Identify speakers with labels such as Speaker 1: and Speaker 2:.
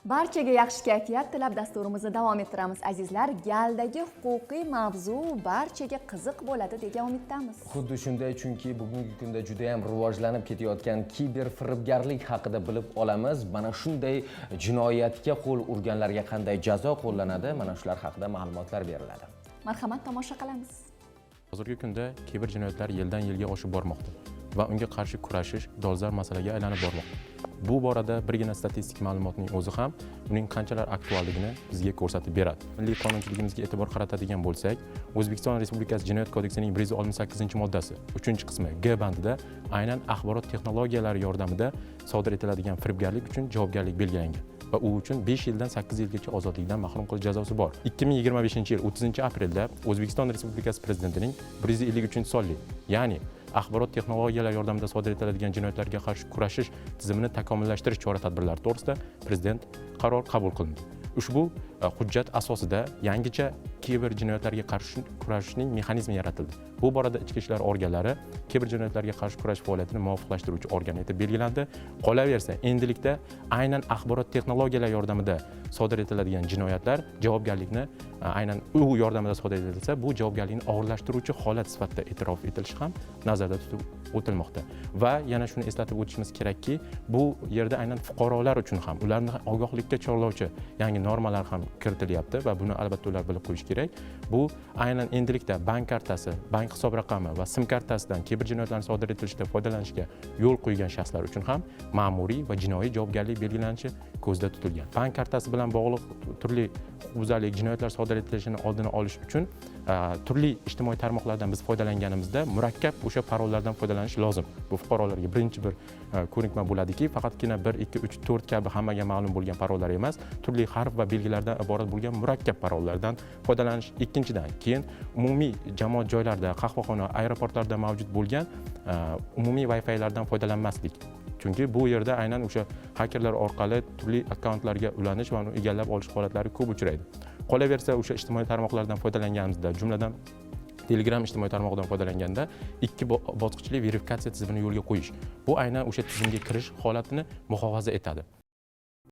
Speaker 1: Barchaga yaxshi kayfiyat tilab dasturimizni davom ettiramiz azizlar. Galdagi huquqiy mavzu barchaga qiziq bo'ladi degan umiddamiz.
Speaker 2: Xuddi shunday, chunki bugungi kunda juda ham rivojlanib ketayotgan kiber firibgarlik haqida bilib olamiz. Mana shunday jinoyatga qo'l urganlarga qanday jazo qo'llanadi, mana shular haqida ma'lumotlar beriladi.
Speaker 1: Marhamat, tomosha qilamiz.
Speaker 3: Hozirgi kunda kiber jinoyatlar yildan yilga oshib bormoqda va unga qarshi kurashish dolzarb masalaga aylanib bormoqda. Bu borada birgina statistik ma'lumotning o'zi ham uning qanchalar aktualligini bizga ko'rsatib beradi. Milliy qonunchiligimizga e'tibor qaratadigan bo'lsak, O'zbekiston Respublikasi Jinoyat kodeksining 168-moddasi 3-qismi G bandida aynan axborot texnologiyalari yordamida sodir etiladigan firibgarlik uchun javobgarlik belgilangan va u uchun 5 yildan 8 yilgacha ozodlikdan mahrum qilish jazosi bor. 2025-yil 30-aprelda O'zbekiston Respublikasi Prezidentining 153-sonli, ya'ni axborot texnologiyalari yordamida sodir etiladigan jinoyatlarga qarshi kurashish tizimini takomillashtirish chora-tadbirlari to'g'risida Prezident qaror qabul qildi. Ushbu hujjat asosida yangicha kiber jinoyatlarga qarshi kurashishning mexanizmi yaratildi. Bu borada ichki ishlar organlari kiber jinoyatlarga qarshi kurash faoliyatini muvofiqlashtiruvchi organ etib belgilandi. Qolaversa, endilikda aynan axborot texnologiyalari yordamida sodir etiladigan jinoyatlar javobgarlikni aynan u yordamida sodir etilsa, bu javobgarlikni og'irlashtiruvchi holat sifatida e'tirof etilishi ham nazarda tutib o'tilmoqda. Va yana shuni eslatib o'tishimiz kerakki, bu yerda aynan fuqarolar uchun ham ularni ogohlikka chorlovchi yangi normalar ham kiritilyapti va buni albatta ular bilib qo'yish kerak. Bu aynan endilikda bank kartasi, bank hisob raqami va sim kartasidan kiber jinoyatlarni sodir etilishda foydalanishga yo'l qo'ygan shaxslar uchun ham ma'muriy va jinoiy javobgarlik belgilanishi ko'zda tutilgan. Bank kartasi bilan bog'liq turli huquqbuzarlik, jinoyatlar sodir etilishini oldini olish uchun turli ijtimoiy tarmoqlardan biz foydalanganimizda murakkab o'sha parollardan foydalanish lozim. Bu fuqarolarga birinchi bir ko'nikma bo'ladiki, faqatgina 1, 2, 3, 4 kabi hammaga ma'lum bo'lgan parollar emas, turli harf va belgilardan iborat bo'lgan murakkab parollardan foydalanish. Ikkinchidan, keyin umumiy jamoat joylarda, qahvaxona, aeroportlarda mavjud bo'lgan umumiy Wi-Fi'lardan foydalanmaslik. Chunki bu yerda aynan o'sha hakerlar orqali turli akkauntlarga ulanish va uni egallab olish holatlari ko'p uchraydi. Qolaversa, o'sha ijtimoiy tarmoqlardan foydalanganimizda, jumladan Telegram ijtimoiy tarmog'idan foydalanganda 2 bosqichli verifikatsiya tizimini yo'lga qo'yish. Bu aynan o'sha tizimga kirish holatini muhofaza etadi.